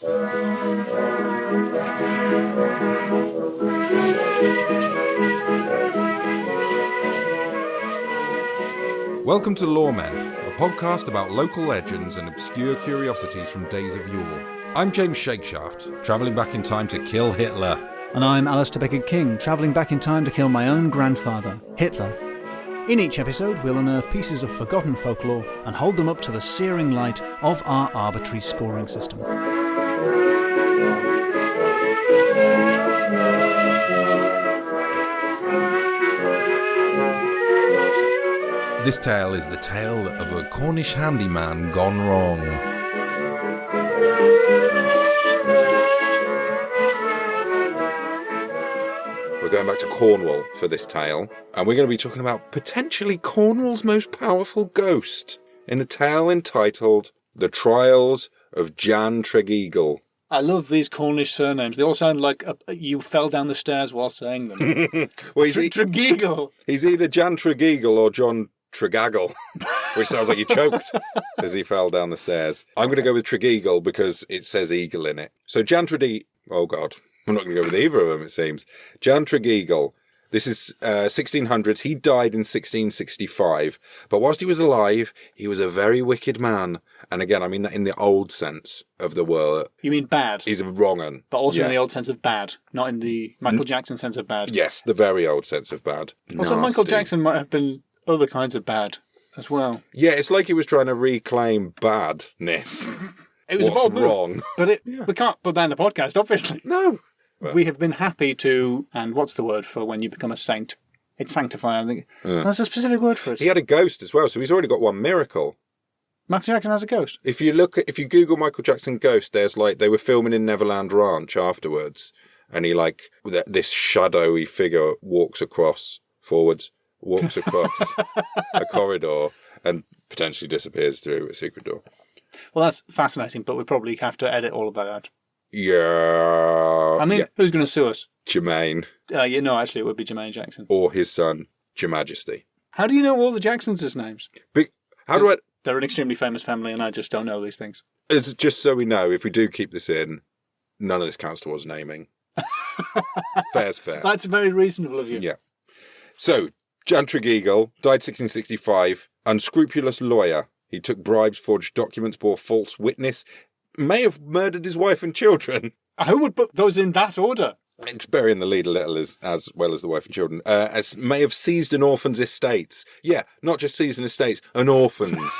Welcome to Loremen, a podcast about local legends and obscure curiosities from days of yore. I'm James Shakeshaft, travelling back in time to kill Hitler. And I'm Alasdair Beckett-King, travelling back in time to kill my own grandfather, Hitler. In each episode, we'll unearth pieces of forgotten folklore and hold them up to the searing light of our arbitrary scoring system. This tale is the tale of a Cornish handyman gone wrong. We're going back to Cornwall for this tale, and we're going to be talking about potentially Cornwall's most powerful ghost in a tale entitled The Trials of Jan Tregeagle. I love these Cornish surnames. They all sound like you fell down the stairs while saying them. Well, Tregeagle. He's either Jan Tregeagle or John Tregeagle, which sounds like he choked as he fell down the stairs. I'm going to go with Tregeagle because it says eagle in it. So Jan Tregeagle, oh God, I'm not going to go with either of them, it seems. Jan Tregeagle, this is 1600s. He died in 1665, but whilst he was alive, he was a very wicked man. And again, I mean that in the old sense of the word. You mean bad? He's a wrong un. But also in the old sense of bad, not in the Michael Jackson sense of bad. Yes, the very old sense of bad. Also, Michael Jackson might have been other kinds of bad as well. Yeah, it's like he was trying to reclaim badness. It was What's wrong? But we can't put that in the podcast, obviously. No. Well, we have been happy to, and what's the word for when you become a saint? It's sanctify, I think. There's a specific word for it. He had a ghost as well, so he's already got one miracle. Michael Jackson has a ghost? If you Google Michael Jackson ghost, there's they were filming in Neverland Ranch afterwards, and he this shadowy figure walks across a corridor and potentially disappears through a secret door. Well, that's fascinating, but we probably have to edit all of that out. Yeah. I mean, who's going to sue us? Jermaine. Actually, it would be Jermaine Jackson. Or his son, Your Majesty. How do you know all the Jacksons' names? They're an extremely famous family, and I just don't know these things. It's just so we know, if we do keep this in, none of this counts towards naming. Fair's fair. That's very reasonable of you. Yeah. So, Jan Tregeagle died 1665, unscrupulous lawyer. He took bribes, forged documents, bore false witness, may have murdered his wife and children. Who would put those in that order? It's burying the lead a little as well as the wife and children. As may have seized an orphan's estates. Yeah, not just seized an estates, an orphan's.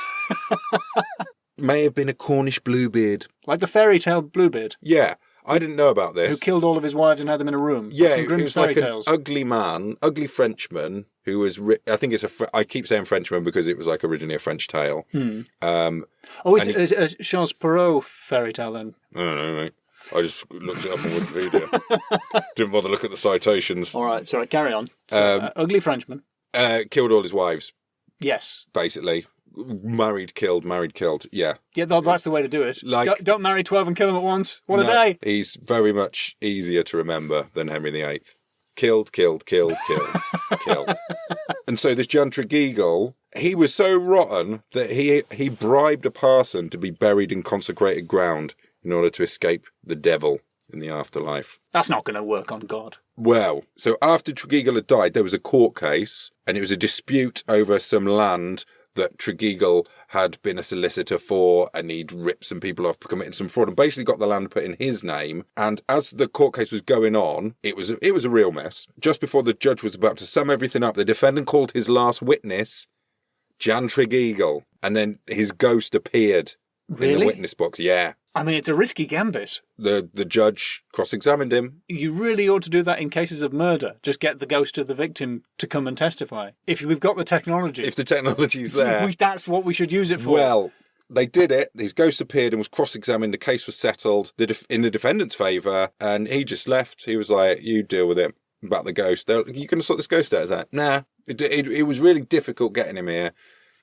May have been a Cornish Bluebeard. Like the fairy tale Bluebeard? Yeah. I didn't know about this. Who killed all of his wives and had them in a room. Yeah, Some grim it was fairy like tales. An ugly Frenchman who was... I think it's I keep saying Frenchman because it was originally a French tale. Is it a Charles Perrault fairy tale then? I don't know, mate. I just looked it up on Wikipedia. Didn't bother to look at the citations. All right, sorry, carry on. So, ugly Frenchman. Killed all his wives. Yes. Basically. Married, killed, yeah. Yeah, that's the way to do it. Don't marry 12 and kill them at once. What a day. He's very much easier to remember than Henry VIII. Killed. And so this Jan Tregeagle, he was so rotten that he bribed a parson to be buried in consecrated ground in order to escape the devil in the afterlife. That's not going to work on God. Well, so after Tregeagle had died, there was a court case, and it was a dispute over some land that Tregeagle had been a solicitor for, and he'd ripped some people off, committing some fraud, and basically got the land put in his name. And as the court case was going on, it was a real mess. Just before the judge was about to sum everything up, the defendant called his last witness Jan Tregeagle, and then his ghost appeared in the witness box. Yeah. I mean, it's a risky gambit. The judge cross-examined him. You really ought to do that in cases of murder. Just get the ghost of the victim to come and testify. If we've got the technology. If the technology's there. That's what we should use it for. Well, they did it. His ghost appeared and was cross-examined. The case was settled in the defendant's favour, and he just left. He was like, you deal with it about the ghost. You going to sort this ghost out? I was like, nah. It was really difficult getting him here.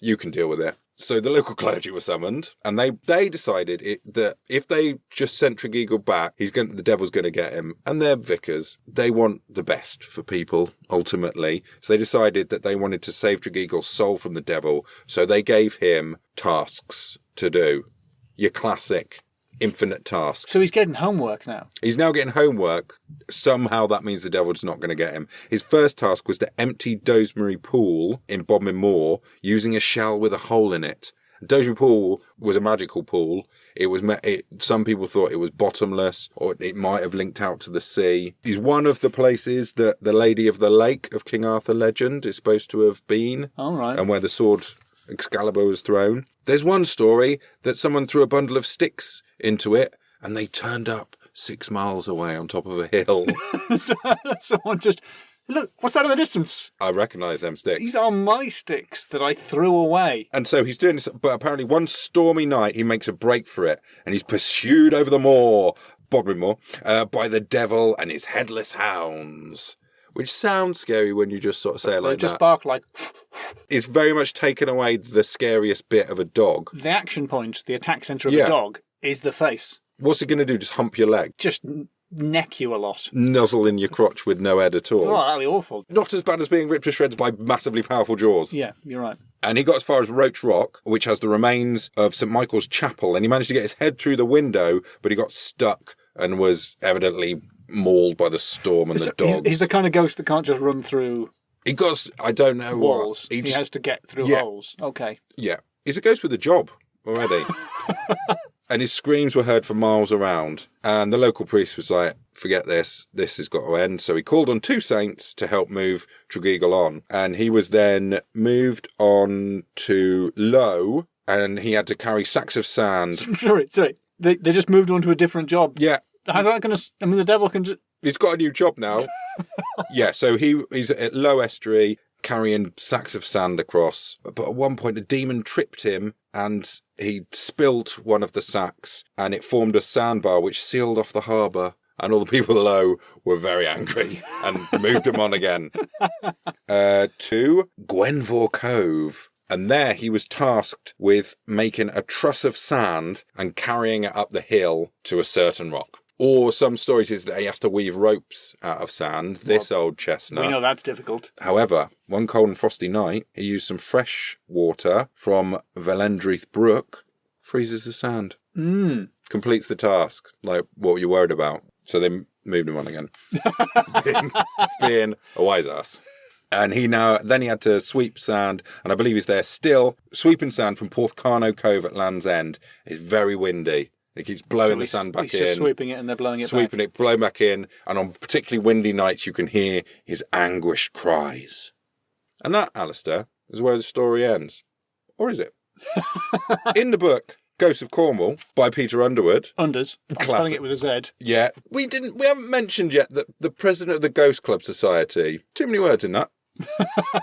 You can deal with it. So the local clergy were summoned, and they decided that if they just sent Tregeagle back, the devil's going to get him. And they're vicars. They want the best for people, ultimately. So they decided that they wanted to save Tregeagle's soul from the devil. So they gave him tasks to do. Your classic infinite task. So he's getting homework now. He's now getting homework. Somehow that means the devil's not going to get him. His first task was to empty Doesbury Pool in Bodmin Moor using a shell with a hole in it. Doesbury Pool was a magical pool. Some people thought it was bottomless, or it might have linked out to the sea. It's one of the places that the Lady of the Lake of King Arthur legend is supposed to have been. All right. And where the sword Excalibur was thrown. There's one story that someone threw a bundle of sticks into it, and they turned up 6 miles away on top of a hill. Someone just... Look, what's that in the distance? I recognise them sticks. These are my sticks that I threw away. And so he's doing this, but apparently one stormy night he makes a break for it, and he's pursued over the moor, Bodmin Moor, by the devil and his headless hounds. Which sounds scary when you just sort of say it like that. They just bark like... It's very much taken away the scariest bit of a dog. The action point, the attack centre of a dog, is the face. What's it going to do? Just hump your leg? Just neck you a lot. Nuzzle in your crotch with no head at all. Oh, that'd be awful. Not as bad as being ripped to shreds by massively powerful jaws. Yeah, you're right. And he got as far as Roach Rock, which has the remains of St Michael's Chapel, and he managed to get his head through the window, but he got stuck and was evidently mauled by the storm and the dogs. He's the kind of ghost that can't just run through... He got, I don't know walls. What. He has to get through holes. Okay. Yeah. He's a ghost with a job already. And his screams were heard for miles around. And the local priest was like, forget this. This has got to end. So he called on 2 saints to help move Tregeagle on. And he was then moved on to Low, and he had to carry sacks of sand. Sorry. They just moved on to a different job. Yeah. How's that going to... I mean, the devil can just... He's got a new job now. Yeah, so he's at Low Estuary carrying sacks of sand across. But at one point, a demon tripped him and he spilt one of the sacks and it formed a sandbar which sealed off the harbour. And all the people below were very angry and moved him on again. To Gwenvor Cove. And there he was tasked with making a truss of sand and carrying it up the hill to a certain rock. Or some stories is that he has to weave ropes out of sand, this old chestnut. We know that's difficult. However, one cold and frosty night, he used some fresh water from Velendrith Brook, freezes the sand. Completes the task, like what were you worried about? So they moved him on again. being a wise ass. And he had to sweep sand, and I believe he's there still, sweeping sand from Porthcurno Cove at Land's End. It's very windy. It keeps blowing the sand back in. He's just sweeping it and they're blowing it back. Sweeping it, blowing back in. And on particularly windy nights, you can hear his anguished cries. And that, Alasdair, is where the story ends. Or is it? In the book, Ghosts of Cornwall, by Peter Underwood. Unders. I'm spelling it with a Z. Yeah. We haven't mentioned yet that the president of the Ghost Club Society. Too many words in that.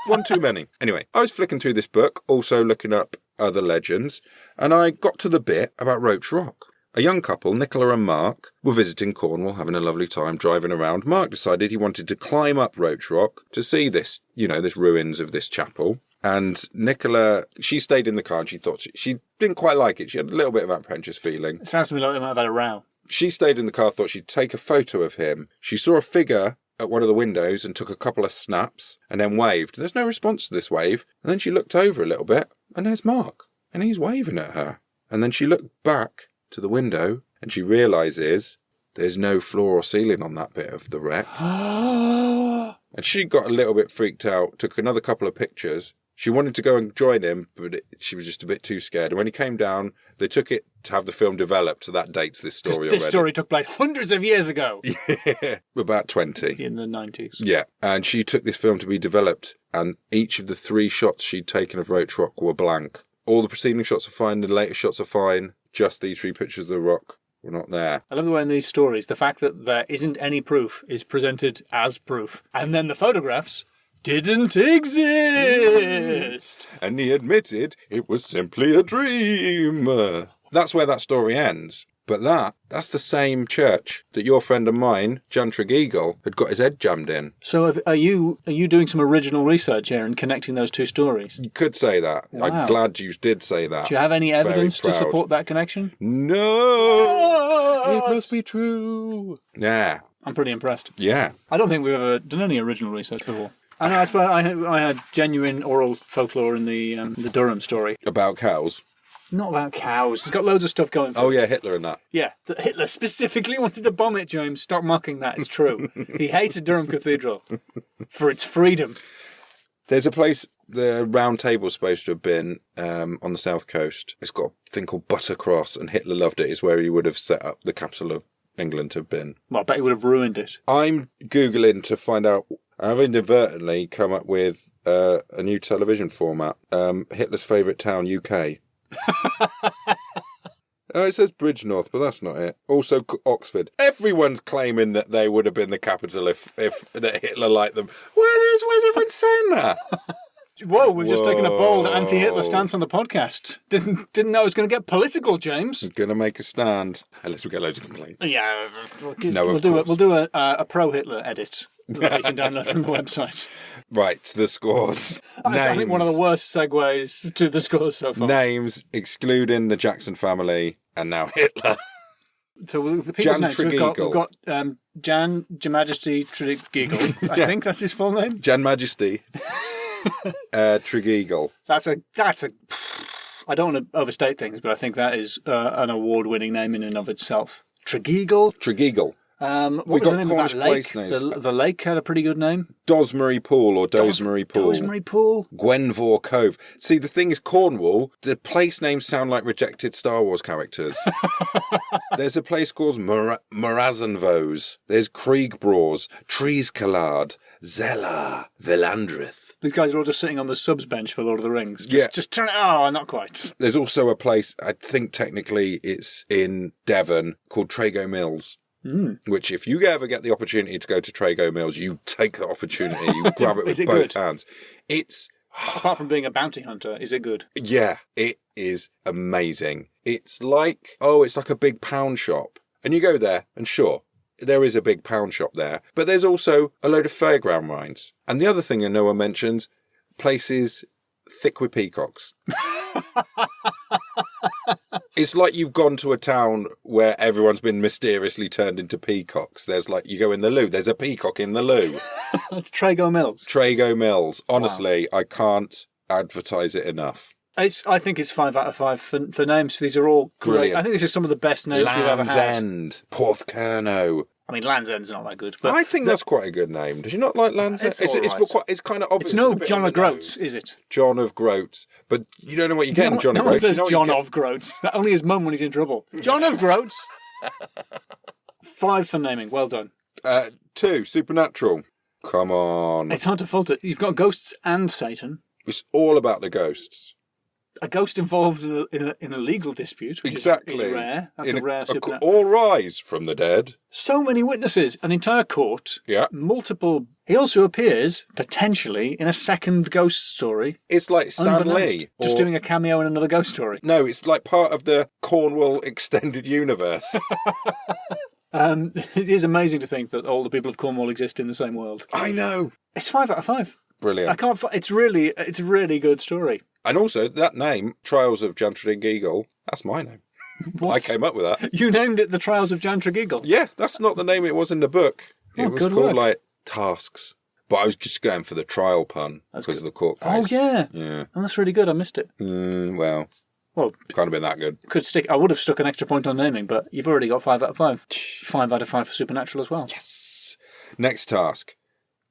One too many. Anyway, I was flicking through this book, also looking up other legends, and I got to the bit about Roach Rock. A young couple, Nicola and Mark, were visiting Cornwall, having a lovely time driving around. Mark decided he wanted to climb up Roach Rock to see this ruins of this chapel. And Nicola, she stayed in the car and she thought she didn't quite like it. She had a little bit of apprehensive feeling. It sounds to me like they might have had a row. She stayed in the car, thought she'd take a photo of him. She saw a figure at one of the windows and took a couple of snaps and then waved. There's no response to this wave. And then she looked over a little bit and there's Mark. And he's waving at her. And then she looked back to the window and she realises there's no floor or ceiling on that bit of the wreck. And she got a little bit freaked out, took another couple of pictures. She wanted to go and join him, but she was just a bit too scared. And when he came down, they took it to have the film developed, so that dates this story already. This story took place hundreds of years ago. Yeah, about 20. In the 90s. Yeah, and she took this film to be developed, and each of the 3 shots she'd taken of Roach Rock were blank. All the preceding shots are fine, the later shots are fine, just these 3 pictures of the rock were not there. I love the way in these stories, the fact that there isn't any proof is presented as proof. And then the photographs didn't exist. And he admitted it was simply a dream. That's where that story ends. But that's the same church that your friend of mine, Jan Tregeagle, had got his head jammed in. So are you doing some original research here and connecting those 2 stories? You could say that. Wow. I'm glad you did say that. Do you have any evidence to support that connection? No! It must be true. Yeah. I'm pretty impressed. Yeah. I don't think we've ever done any original research before. I know, I suppose I had genuine oral folklore in the Durham story. About cows? Not about cows. It's got loads of stuff going for it. Oh, yeah, Hitler and that. Yeah, that Hitler specifically wanted to bomb it, James. Stop mocking that. It's true. He hated Durham Cathedral for its freedom. There's a place the Round Table's supposed to have been on the south coast. It's got a thing called Buttercross, and Hitler loved it. It's where he would have set up the capital of England to have been. Well, I bet he would have ruined it. I'm Googling to find out. I've inadvertently come up with a new television format. Hitler's favourite town, UK. Oh, it says Bridgnorth, but that's not it. Also Oxford. Everyone's claiming that they would have been the capital if that Hitler liked them. Where's everyone saying that? Whoa, we've just taken a bold anti-Hitler stance on the podcast. Didn't know it was going to get political, James. I'm going to make a stand. Unless we get loads of complaints. Yeah, We'll do a pro-Hitler edit that you can download from the website. Right, to the scores. I think one of the worst segues to the scores so far. Names, excluding the Jackson family, and now Hitler. So the people's names, we've got Jan Majesty Tregeagle. I think that's his full name. Jan Majesty. Tregeagle. That's a. I don't want to overstate things, but I think that is an award-winning name in and of itself. Tregeagle. What was the name of that lake? The lake had a pretty good name. Dosmery Pool or Dosmery Pool. Dosmery Pool. Gwenvor Cove. See, the thing is, Cornwall, the place names sound like rejected Star Wars characters. There's a place called Morazenvose. There's Kriegbros, Treescalard, Zella, Villandrith. These guys are all just sitting on the subs bench for Lord of the Rings. Just turn it. Oh, not quite. There's also a place, I think technically it's in Devon, called Trago Mills. Which, if you ever get the opportunity to go to Trago Mills, you take the opportunity, you grab it with both hands. It's... Apart from being a bounty hunter, is it good? Yeah, it is amazing. It's like a big pound shop. And you go there, and sure, there is a big pound shop there, but there's also a load of fairground rides. And the other thing that no one mentions, places thick with peacocks. It's like you've gone to a town where everyone's been mysteriously turned into peacocks. There's you go in the loo, there's a peacock in the loo. It's Trago Mills. Trago Mills. Honestly, wow. I can't advertise it enough. I think it's 5 out of 5 for names. These are all great. Brilliant. I think this is some of the best names we've ever had. Land's End, Porthcurno. I mean, Land's End's not that good. But I think that's quite a good name. Does you not like Land's End? It's kind of obvious. It's no John of Groats, is it? John of Groats. But you don't know what you're getting, John of Groats. No one says John of Groats. Only his mum when he's in trouble. John of Groats. 5 for naming. Well done. 2, Supernatural. Come on. It's hard to fault it. You've got ghosts and Satan. It's all about the ghosts. A ghost involved in a legal dispute, which is rare. That's a rare supernatural. All rise from the dead. So many witnesses, an entire court. Yeah. Multiple. He also appears, potentially, in a second ghost story. It's like Stan Lee. Just doing a cameo in another ghost story. No, it's like part of the Cornwall extended universe. It is amazing to think that all the people of Cornwall exist in the same world. I know. It's 5 out of 5. Brilliant. It's a really good story. And also, that name, Trials of Jan Tregeagle, that's my name. What? I came up with that. You named it The Trials of Jan Tregeagle? Yeah, that's not the name it was in the book. It was called, Tasks. But I was just going for the trial pun because of the court case. Oh, yeah. Yeah. Oh, that's really good. I missed it. Well, can't have been that good. I would have stuck an extra point on naming, but you've already got 5 out of 5. 5 out of 5 for Supernatural as well. Yes. Next task.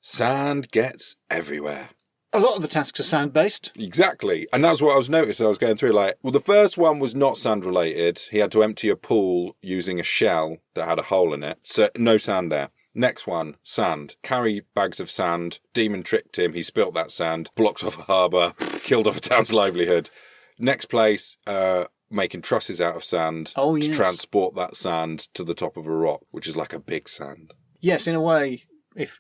Sand gets everywhere. A lot of the tasks are sand-based. Exactly. And that's what I was noticing. I was going through the first one was not sand-related. He had to empty a pool using a shell that had a hole in it. So no sand there. Next one, sand. Carry bags of sand. Demon tricked him. He spilt that sand. Blocked off a harbour. Killed off a town's livelihood. Next place, making trusses out of sand. To transport that sand to the top of a rock, which is like a big sand. Yes, in a way. If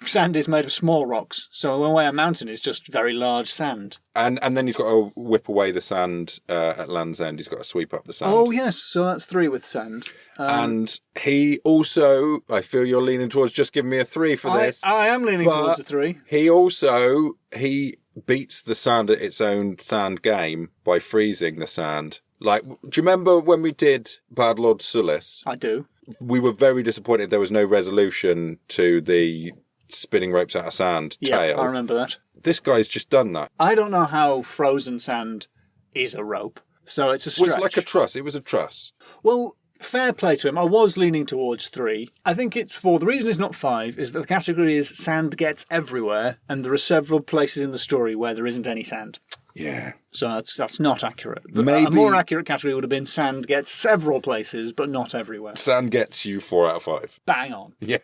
sand is made of small rocks, so in a way a mountain is just very large sand. And then he's got to whip away the sand at Land's End. He's got to sweep up the sand. Oh, yes, so that's 3 with sand. And he also, I feel you're leaning towards just giving me a 3 for this. I am leaning towards a 3. He beats the sand at its own sand game by freezing the sand. Do you remember when we did Bad Lord Sulis? I do. We were very disappointed there was no resolution to the spinning ropes out of sand tale. I remember that. This guy's just done that. I don't know how frozen sand is a rope. So it's a stretch. Was like a truss. It was a truss. Well, fair play to him. I was leaning towards 3. I think it's 4. The reason it's not 5 is that the category is sand gets everywhere, and there are several places in the story where there isn't any sand. Yeah. So that's not accurate. Maybe a more accurate category would have been sand gets several places, but not everywhere. Sand gets you 4 out of 5. Bang on. Yeah.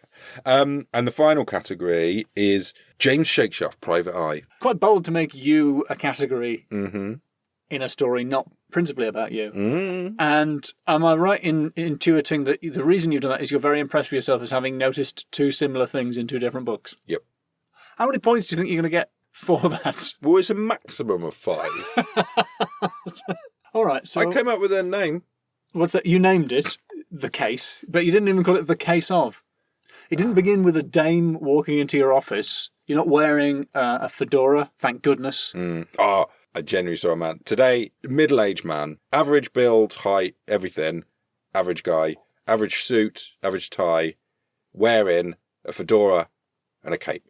And the final category is James Shakeshaft, Private Eye. Quite bold to make you a category Mm-hmm. in a story not principally about you. Mm. And am I right in intuiting that the reason you've done that is you're very impressed with yourself as having noticed 2 similar things in 2 different books? Yep. How many points do you think you're going to get for that? Well, it's a maximum of 5. All right, so I came up with a name. what's that? You named it The Case, but you didn't even call it The Case Of. It didn't begin with a dame walking into your office. You're not wearing a fedora, thank goodness. I genuinely saw a man. Today, middle-aged man, average build, height, everything, average guy, average suit, average tie, wearing a fedora and a cape.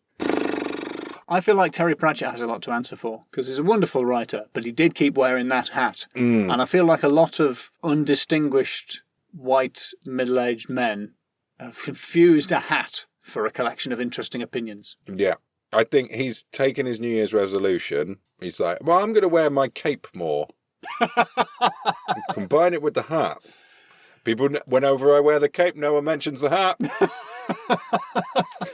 I feel like Terry Pratchett has a lot to answer for, because he's a wonderful writer, but he did keep wearing that hat. And I feel like a lot of undistinguished white middle-aged men have confused a hat for a collection of interesting opinions. Yeah. I think he's taken his New Year's resolution. He's like, well, I'm going to wear my cape more. Combine it with the hat. People, whenever I wear the cape, no one mentions the hat.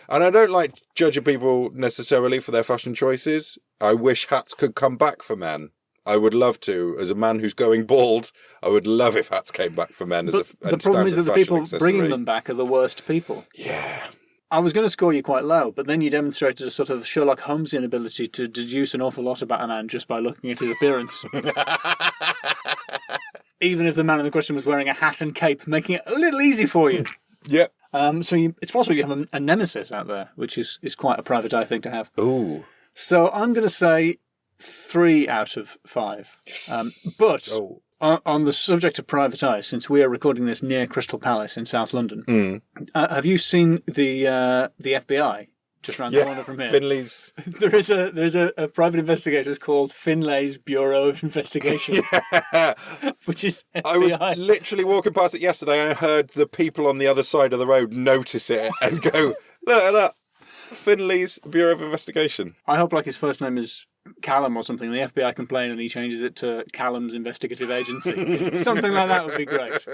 And I don't like judging people necessarily for their fashion choices. I wish hats could come back for men. I would love to. As a man who's going bald, I would love if hats came back for men. But the problem is that the people bringing them back are the worst people. Yeah. I was going to score you quite low, but then you demonstrated a sort of Sherlock Holmesian ability to deduce an awful lot about a man just by looking at his appearance. Even if the man in the question was wearing a hat and cape, making it a little easy for you. Yep. It's possible you have a nemesis out there, which is quite a private eye thing to have. Ooh. So I'm going to say 3 out of 5. But on the subject of private eye, since we are recording this near Crystal Palace in South London, have you seen the FBI just round the corner from here? Finley's. There's a private investigators called Finlay's Bureau of Investigation, which is FBI. I was literally walking past it yesterday and I heard the people on the other side of the road notice it and go, look at that. Finley's Bureau of Investigation. I hope like his first name is Callum or something. The FBI complain and he changes it to Callum's Investigative Agency. Something like that would be great.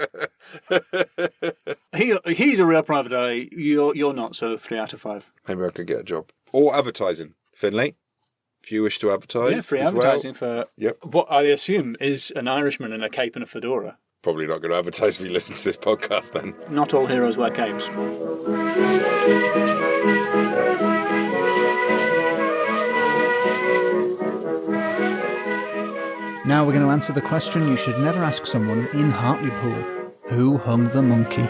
He's a real private eye. You're not, so 3 out of 5. Maybe I could get a job. Or advertising. Finley, if you wish to advertise. Yeah, free advertising for Yep. what I assume is an Irishman in a cape and a fedora. Probably not going to advertise if you listen to this podcast then. Not all heroes wear capes. Now we're going to answer the question you should never ask someone in Hartlepool. Who hung the monkey?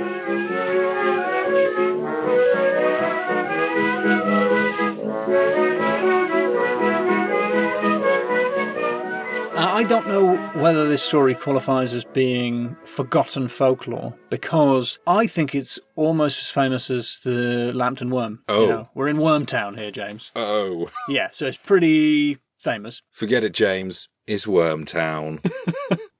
I don't know whether this story qualifies as being forgotten folklore, because I think it's almost as famous as the Lambton Worm. Oh. You know, we're in Wormtown here, James. Oh. Yeah, so it's pretty famous. Forget it, James. It's Wormtown.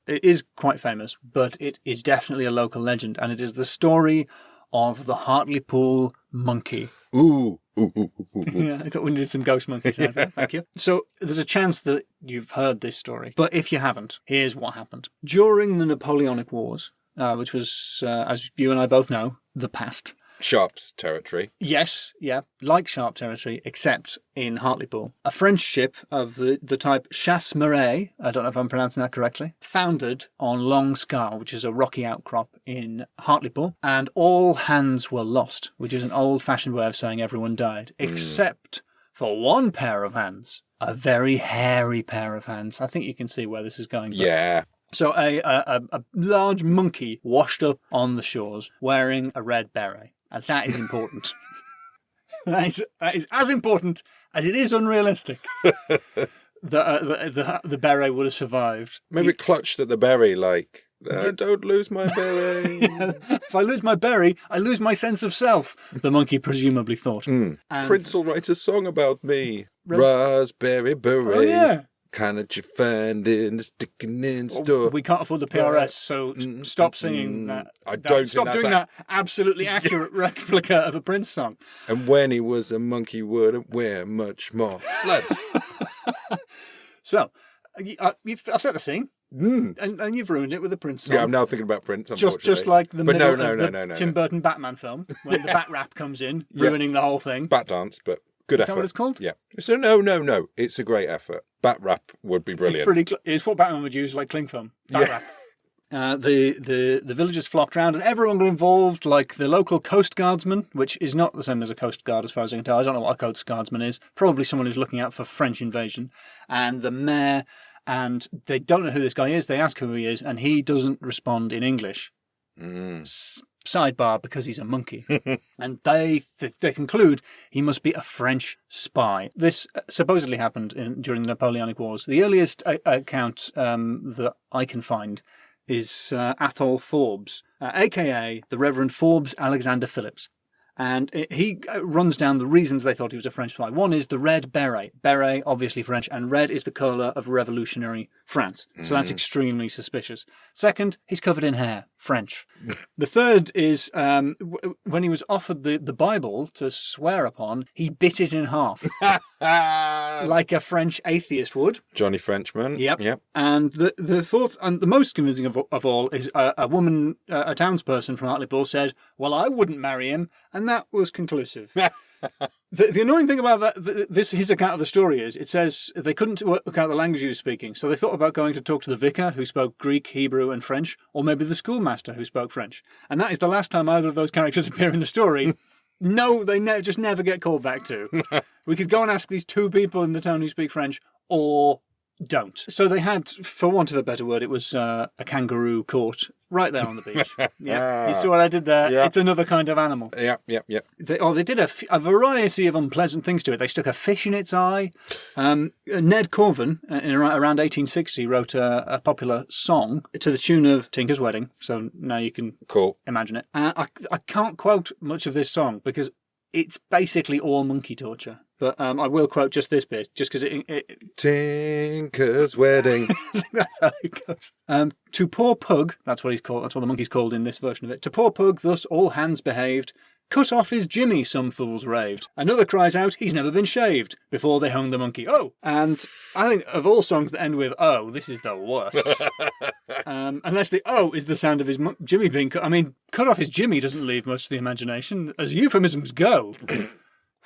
It is quite famous, but it is definitely a local legend, and it is the story of the Hartlepool monkey. Ooh. Yeah, I thought we needed some ghost monkeys there. Thank you. So there's a chance that you've heard this story, but if you haven't, here's what happened. During the Napoleonic Wars, which was, as you and I both know, the past. Sharp's territory. Yes, yeah, like Sharp territory, except in Hartlepool. A French ship of the type Chasse Marais, I don't know if I'm pronouncing that correctly, foundered on Long Scar, which is a rocky outcrop in Hartlepool, and all hands were lost, which is an old-fashioned way of saying everyone died, except for one pair of hands, a very hairy pair of hands. I think you can see where this is going. Yeah. So a large monkey washed up on the shores wearing a red beret. And that is important. that is as important as it is unrealistic that the beret would have survived. Maybe clutched at the berry like, don't lose my berry. If I lose my berry, I lose my sense of self, the monkey presumably thought. And Prince will write a song about me. Raspberry beret. Oh, yeah. kind that you find in the sticking in store. We can't afford the PRS, so stop singing that. Stop doing that absolutely accurate replica of a Prince song. And when he was a monkey, wouldn't wear much more. Let's. So, I've set the scene. And you've ruined it with the Prince song. Yeah, I'm now thinking about Prince, unfortunately. Just like the middle of no. Tim Burton Batman film, when the bat rap comes in, ruining the whole thing. Bat dance, but good effort. Is that what it's called? Yeah. So no. It's a great effort. Bat rap would be brilliant. It's what Batman would use, like cling film. Bat rap. The villagers flocked round and everyone got involved, like the local coast guardsman, which is not the same as a coast guard as far as I can tell. I don't know what a coast guardsman is. Probably someone who's looking out for French invasion. And the mayor, and they don't know who this guy is. They ask who he is, and he doesn't respond in English. Sidebar, because he's a monkey. And they conclude he must be a French spy. This supposedly happened during the Napoleonic Wars. The earliest account that I can find is Athol Forbes, a.k.a. the Reverend Forbes Alexander Phillips. And he runs down the reasons they thought he was a French spy. One is the red beret. Beret, obviously French, and red is the colour of revolutionary France. So that's extremely suspicious. Second, he's covered in hair. French. The third is when he was offered the Bible to swear upon, he bit it in half. Like a French atheist would. Johnny Frenchman. Yep. And the fourth, and the most convincing of all, is a woman, a townsperson from Hartlepool said, well, I wouldn't marry him. And that was conclusive. The annoying thing about his account of the story is it says they couldn't work out the language he was speaking, so they thought about going to talk to the vicar, who spoke Greek, Hebrew and French, or maybe the schoolmaster, who spoke French. And that is the last time either of those characters appear in the story. No, they just never get called back to. We could go and ask these two people in the town who speak French, or don't. So they had, for want of a better word, it was a kangaroo court right there on the beach. Yeah, you see what I did there? Yeah. It's another kind of animal. Yeah. They did a variety of unpleasant things to it. They stuck a fish in its eye. Ned Corvan, around 1860, wrote a popular song to the tune of Tinker's Wedding. So now you can imagine it. I can't quote much of this song because it's basically all monkey torture. But I will quote just this bit, just because it Tinker's Wedding. That's how it goes. To poor Pug, that's what he's called. That's what the monkey's called in this version of it. To poor Pug, thus all hands behaved. Cut off his Jimmy, some fools raved. Another cries out, he's never been shaved. Before they hung the monkey. Oh! And I think of all songs that end with oh, this is the worst. Unless the oh is the sound of his Jimmy being cut. I mean, cut off his Jimmy doesn't leave much to the imagination, as euphemisms go.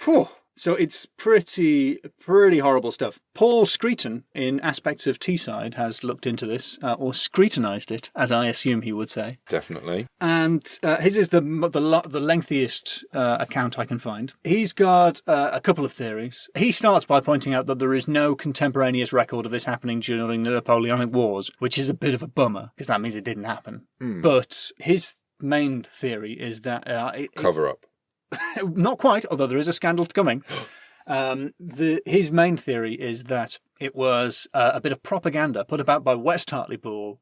Whew. So it's pretty horrible stuff. Paul Screeton, in Aspects of Teesside, has looked into this, or screetonized it, as I assume he would say. Definitely. And his is the lengthiest account I can find. He's got a couple of theories. He starts by pointing out that there is no contemporaneous record of this happening during the Napoleonic Wars, which is a bit of a bummer, because that means it didn't happen. But his main theory is that... cover up. Not quite, although there is a scandal coming. His main theory is that it was a bit of propaganda put about by West Hartlepool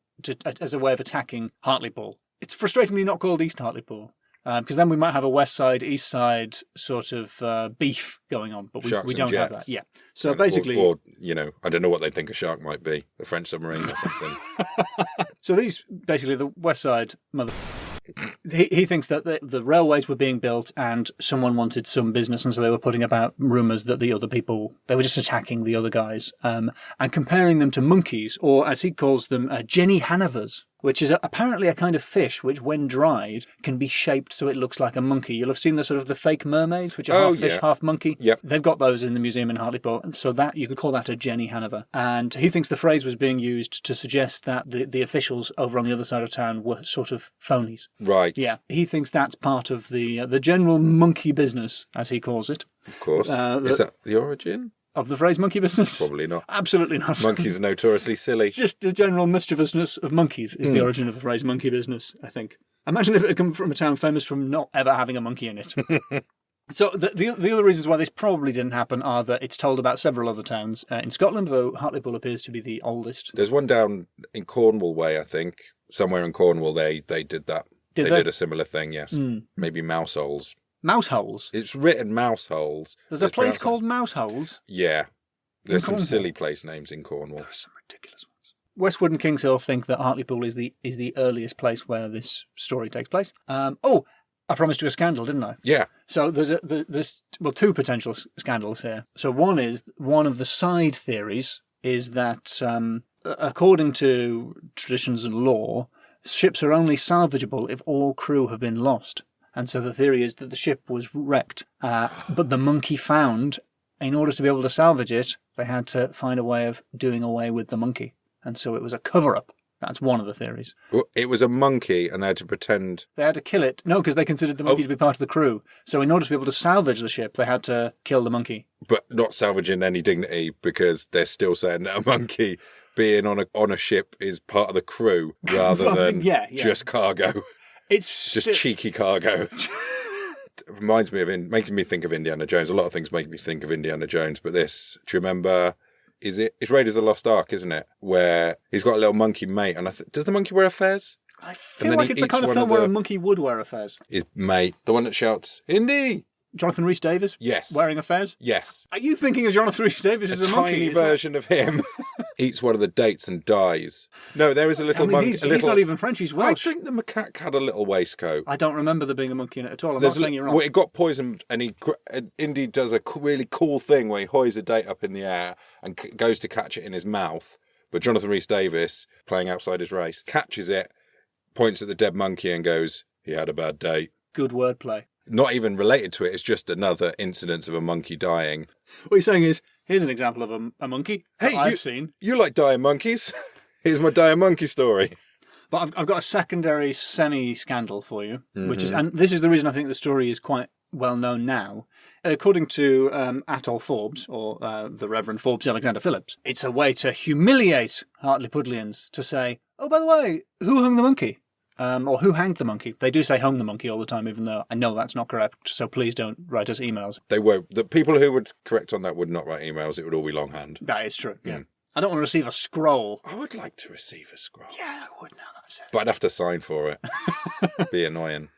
as a way of attacking Hartlepool. It's frustratingly not called East Hartlepool, because then we might have a West Side, East Side sort of beef going on, but we don't have that. Yeah. So basically... Or, I don't know what they think a shark might be, a French submarine or something. So these, basically, the West Side He thinks that the railways were being built and someone wanted some business, and so they were putting about rumours that the other people, they were just attacking the other guys, and comparing them to monkeys, or as he calls them, Jenny Hanovers, which is apparently a kind of fish which, when dried, can be shaped so it looks like a monkey. You'll have seen the sort of the fake mermaids, which are half fish, half monkey. Yep. They've got those in the museum in Hartlepool, so that you could call that a Jenny Hanover. And he thinks the phrase was being used to suggest that the officials over on the other side of town were sort of phonies. Right. Yeah. He thinks that's part of the general monkey business, as he calls it. Of course. Is that the origin? Of the phrase monkey business? Probably not. Absolutely not. Monkeys are notoriously silly. It's just the general mischievousness of monkeys is the origin of the phrase monkey business, I think. Imagine if it had come from a town famous from not ever having a monkey in it. So the other reasons why this probably didn't happen are that it's told about several other towns in Scotland, though Hartlepool appears to be the oldest. There's one down in Cornwall way, I think. Somewhere in Cornwall they did that. They did a similar thing, yes. Maybe mouse holes. Mouse holes? It's written mouse holes. There's a place called Mouse Holes? Yeah. There's some Cornwall? silly place names in Cornwall. There are some ridiculous ones. Westwood and Kings Hill think that Hartlepool is the earliest place where this story takes place. I promised you a scandal, didn't I? Yeah. So there's two potential scandals here. So one of the side theories is that according to traditions and law, ships are only salvageable if all crew have been lost. And so the theory is that the ship was wrecked, but the monkey found, in order to be able to salvage it, they had to find a way of doing away with the monkey. And so it was a cover-up. That's one of the theories. Well, it was a monkey and they had to pretend... They had to kill it. No, because they considered the monkey to be part of the crew. So in order to be able to salvage the ship, they had to kill the monkey. But not salvaging any dignity because they're still saying that a monkey being on a ship is part of the crew rather than just cargo. It's just cheeky cargo. It reminds me of... makes me think of Indiana Jones. A lot of things make me think of Indiana Jones, but this... Do you remember... It's Raiders of the Lost Ark, isn't it? Where he's got a little monkey mate, and does the monkey wear a fez? I feel like it's the kind of film where a monkey would wear a fez. His mate, the one that shouts, "Indy!" Jonathan Rhys-Davies? Yes. Wearing a fez? Yes. Are you thinking of Jonathan Rhys-Davies as a monkey? Tiny version of him eats one of the dates and dies. No, there is a little monkey. He's not even French, he's Welsh. I think the macaque had a little waistcoat. I don't remember there being a monkey in it at all. I'm not saying you're wrong. Well, it got poisoned, and Indy does a really cool thing where he hoists a date up in the air and goes to catch it in his mouth. But Jonathan Rhys-Davies, playing outside his race, catches it, points at the dead monkey and goes, "He had a bad date." Good wordplay. Not even related to it, it's just another incidence of a monkey dying. What you're saying is, here's an example of a monkey that I've seen. You like dying monkeys? Here's my dying monkey story. But I've got a secondary semi-scandal for you, which is, and this is the reason I think the story is quite well known now. According to Atoll Forbes, or the Reverend Forbes Alexander Phillips, it's a way to humiliate Hartlepoolians to say, oh, by the way, who hung the monkey? Or who hanged the monkey? They do say hung the monkey all the time, even though I know that's not correct, so please don't write us emails. They won't. The people who would correct on that would not write emails. It would all be longhand. That is true, yeah. I don't want to receive a scroll. I would like to receive a scroll. Yeah, I would now that I've said it. But I'd have to sign for it. Be annoying.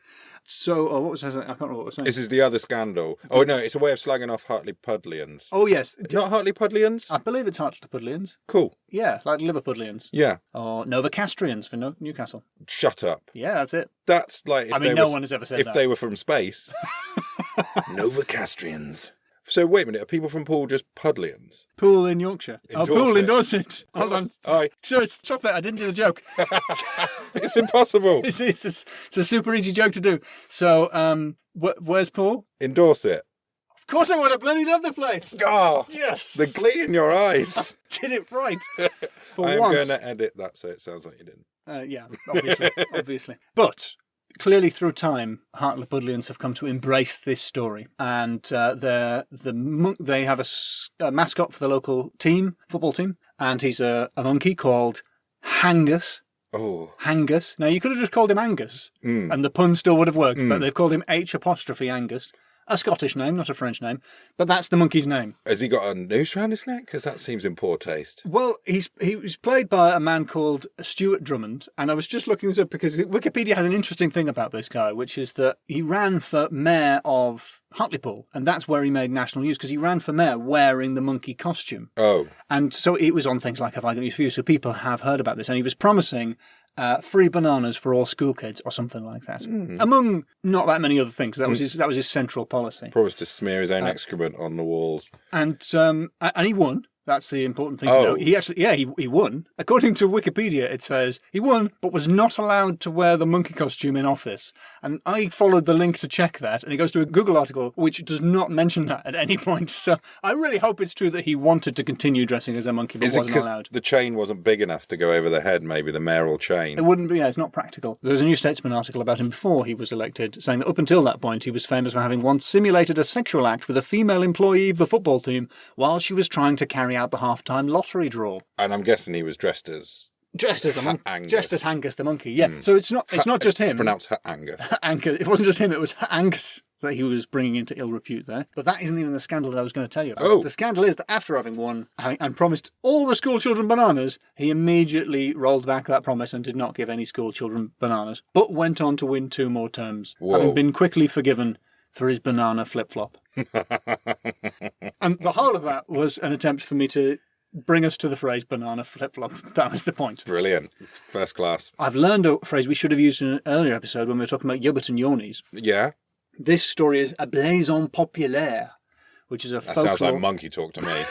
So, what was I saying? I can't remember what I was saying. This is the other scandal. Oh, no, it's a way of slagging off Hartlepoolians. Oh, yes. Not Hartlepoolians? I believe it's Hartlepoolians. Cool. Yeah, like Liverpudlians. Yeah. Or Novocastrians for Newcastle. Shut up. Yeah, that's it. That's like... no one has ever said that. If they were from space. Novocastrians. So, wait a minute, are people from Poole just Pudlians? Poole in Yorkshire. Poole in Dorset. Hold on. Aye. Sorry, stop that. I didn't do the joke. It's impossible. It's a super easy joke to do. So, where's Poole? In Dorset. Of course I would. I bloody love the place. Oh, yes. The glee in your eyes. Did it right. I'm going to edit that so it sounds like you didn't. Yeah, obviously. But... clearly, through time, Hartlepoolians have come to embrace this story, and they have a mascot for the local football team, and he's a monkey called Hangus. Oh, Hangus. Now you could have just called him Angus, and the pun still would have worked, but they've called him H''Angus. A Scottish name, not a French name, but that's the monkey's name. Has he got a noose around his neck? Because that seems in poor taste. Well, he was played by a man called Stuart Drummond, and I was just looking this up because Wikipedia has an interesting thing about this guy, which is that he ran for mayor of Hartlepool, and that's where he made national news, because he ran for mayor wearing the monkey costume. Oh. And so it was on things like Have I Got News For You, so people have heard about this, and he was promising... free bananas for all school kids, or something like that. Among not that many other things, that was his central policy. Promised to smear his own excrement on the walls, and he won. That's the important thing to know. He actually, he won. According to Wikipedia, it says he won, but was not allowed to wear the monkey costume in office. And I followed the link to check that, and it goes to a Google article which does not mention that at any point. So I really hope it's true that he wanted to continue dressing as a monkey, but wasn't allowed. The chain wasn't big enough to go over the head, maybe the mayoral chain? It wouldn't be, it's not practical. There was a New Statesman article about him before he was elected, saying that up until that point he was famous for having once simulated a sexual act with a female employee of the football team while she was trying to carry out the half-time lottery draw. And I'm guessing he was dressed as Hangus the monkey. Yeah. So it's not just him. Pronounced Angus. Angus. It wasn't just him. It was Angus that he was bringing into ill repute there. But that isn't even the scandal that I was going to tell you about. Oh. The scandal is that after having won and promised all the school children bananas, he immediately rolled back that promise and did not give any school children bananas, but went on to win 2 more terms, Whoa. having been quickly forgiven for his banana flip-flop. And the whole of that was an attempt for me to bring us to the phrase banana flip-flop. That was the point. Brilliant. First class. I've learned a phrase we should have used in an earlier episode when we were talking about Yubbet and Yornies. Yeah. This story is a blason populaire, which is a folklore... That sounds like monkey talk to me.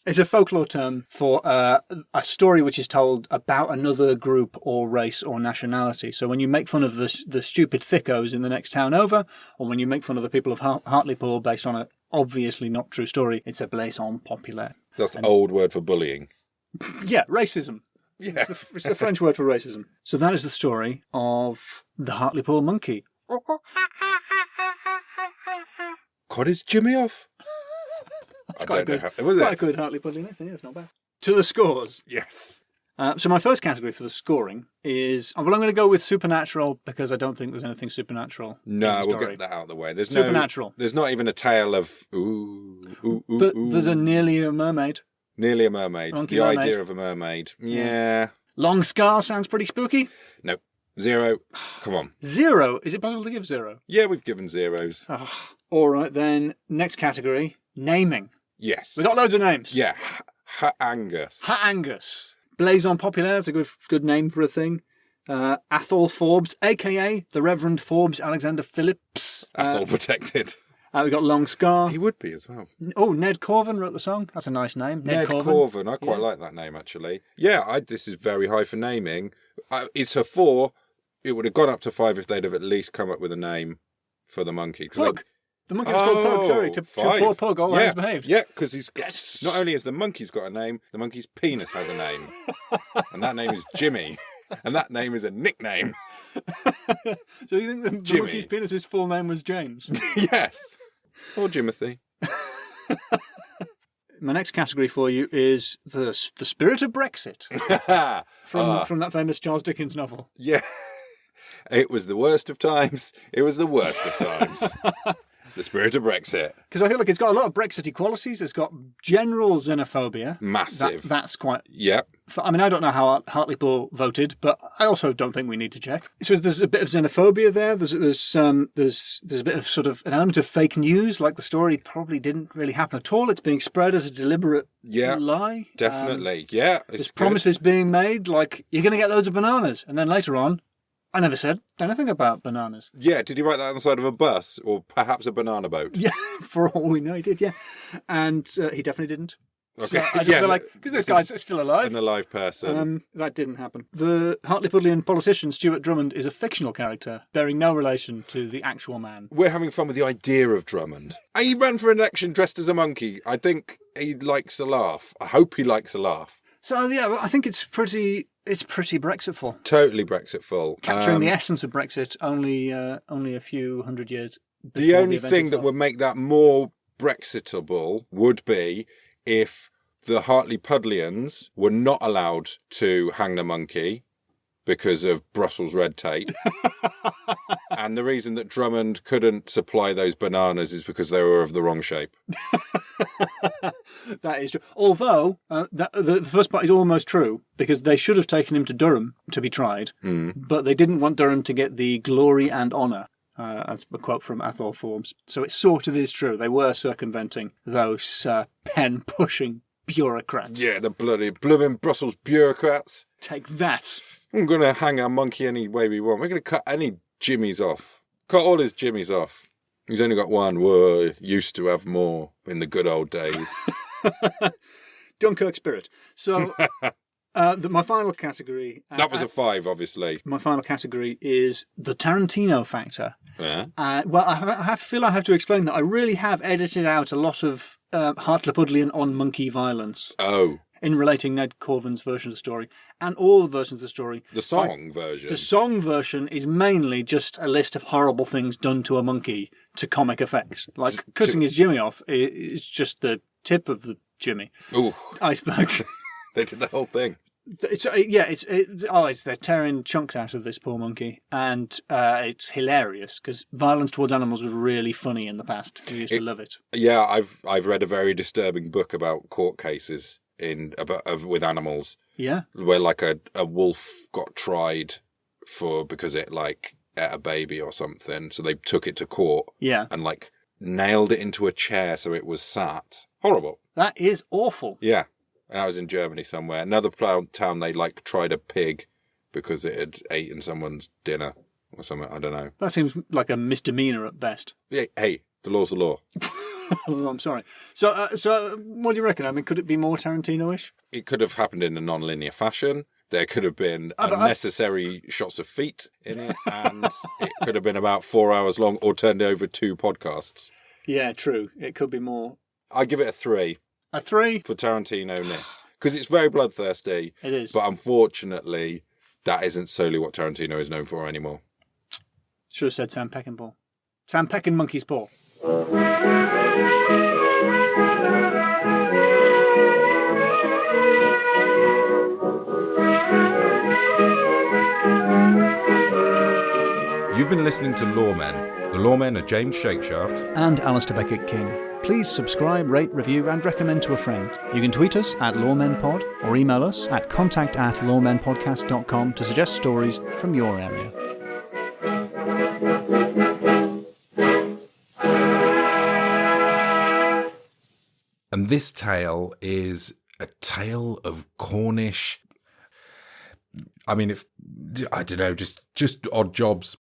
It's a folklore term for a story which is told about another group or race or nationality. So when you make fun of the stupid thickos in the next town over, or when you make fun of the people of Hartlepool based on an obviously not true story, it's a blason populaire. That's the old word for bullying. Yeah, racism. Yeah. It's the French word for racism. So that is the story of the Hartlepool monkey. Cut his Jimmy off. That's quite good. Was it? Quite a good Hartlepoolian accent. Yeah, it's not bad. To the scores. Yes. So my first category for the scoring is... Well, I'm going to go with supernatural because I don't think there's anything supernatural. No, we'll get that out of the way. There's supernatural. There's not even a tale of ooh. There's a nearly a mermaid. Nearly a mermaid. Monkey the mermaid. idea of a mermaid. Yeah. Long scar sounds pretty spooky. No. 0. Come on. 0? Is it possible to give 0? Yeah, we've given 0s. Oh, all right, then. Next category, naming. Yes. We've got loads of names. Yeah. Ha-Angus. Ha-Angus. Blason populaire, it's a good name for a thing. Athol Forbes, a.k.a. the Reverend Forbes Alexander Phillips. Athol protected. We've got Long Scar. He would be as well. Oh, Ned Corvin wrote the song. That's a nice name. Ned Corvin. I quite like that name, actually. Yeah, this is very high for naming. It's a 4. It would have gone up to 5 if they'd have at least come up with a name for the monkey. Pug. The monkey was called Pug, sorry. To poor Pug, all hands behaved. Yeah, because he's got... Yes. Not only has the monkey's got a name, the monkey's penis has a name. And that name is Jimmy. And that name is a nickname. So you think the monkey's penis's full name was James? Yes. Or Jimothy. My next category for you is the spirit of Brexit. From that famous Charles Dickens novel. Yeah. It was the worst of times. It was the worst of times. The spirit of Brexit. Because I feel like it's got a lot of Brexity qualities. It's got general xenophobia. Massive. That's quite... Yep. I mean, I don't know how Hartlepool voted, but I also don't think we need to check. So there's a bit of xenophobia there. There's a bit of sort of an element of fake news, like the story probably didn't really happen at all. It's being spread as a deliberate lie. Definitely. Yeah. There's promises being made, like, you're going to get loads of bananas. And then later on, I never said anything about bananas. Yeah, did he write that on the side of a bus or perhaps a banana boat? Yeah, for all we know, he did, yeah. And he definitely didn't. Okay. So I just feel like, because this guy's still alive. An alive person. That didn't happen. The Hartlepoolian politician Stuart Drummond is a fictional character, bearing no relation to the actual man. We're having fun with the idea of Drummond. He ran for election dressed as a monkey. I think he likes a laugh. I hope he likes a laugh. So, yeah, I think it's pretty Brexitful. Totally Brexitful. Capturing the essence of Brexit only a few hundred years before the only thing itself. that would make that more Brexitable would be if the Hartlepoolians were not allowed to hang the monkey because of Brussels red tape. And the reason that Drummond couldn't supply those bananas is because they were of the wrong shape. That is true. Although, the first part is almost true, because they should have taken him to Durham to be tried, but they didn't want Durham to get the glory and honour. That's a quote from Athol Forbes. So it sort of is true. They were circumventing those pen-pushing bureaucrats. Yeah, the bloody blooming Brussels bureaucrats. Take that. We're going to hang our monkey any way we want. We're going to cut any jimmies off. Cut all his jimmies off. He's only got one. We're used to have more in the good old days. Dunkirk spirit. So, my final category... that was a 5, obviously. My final category is the Tarantino factor. Yeah. Well, I feel I have to explain that I really have edited out a lot of Hartlepoolian on monkey violence. Oh. In relating Ned Corvin's version of the story, and all the versions of the story. The song version? The song version is mainly just a list of horrible things done to a monkey to comic effects. Like cutting his jimmy off is just the tip of the jimmy. Ooh. Iceberg. They did the whole thing. They're tearing chunks out of this poor monkey, and it's hilarious because violence towards animals was really funny in the past. We used to love it. Yeah, I've read a very disturbing book about court cases with animals. Yeah, where like a wolf got tried because it ate a baby or something, so they took it to court. Yeah. And, like, nailed it into a chair so it was sat. Horrible. That is awful. Yeah. And I was in Germany somewhere. Another town, they, like, tried a pig because it had eaten someone's dinner or something. I don't know. That seems like a misdemeanor at best. Yeah, hey, the law's the law. Oh, I'm sorry. So, what do you reckon? I mean, could it be more Tarantino-ish? It could have happened in a non-linear fashion. There could have been unnecessary shots of feet in it, and it could have been about 4 hours long or turned over 2 podcasts. Yeah, true. It could be more. I give it a 3. A 3? For Tarantino-ness. Because it's very bloodthirsty. It is. But unfortunately, that isn't solely what Tarantino is known for anymore. Should have said Sam Peckinpah. Sam Peck and Monkey's Paw. You've been listening to Loremen. The Loremen are James Shakeshaft and Alasdair Beckett-King. Please subscribe, rate, review and recommend to a friend. You can tweet us at LoremenPod or email us at contact@loremenpodcast.com to suggest stories from your area. And this tale is a tale of Cornish... I mean, I don't know, just odd jobs.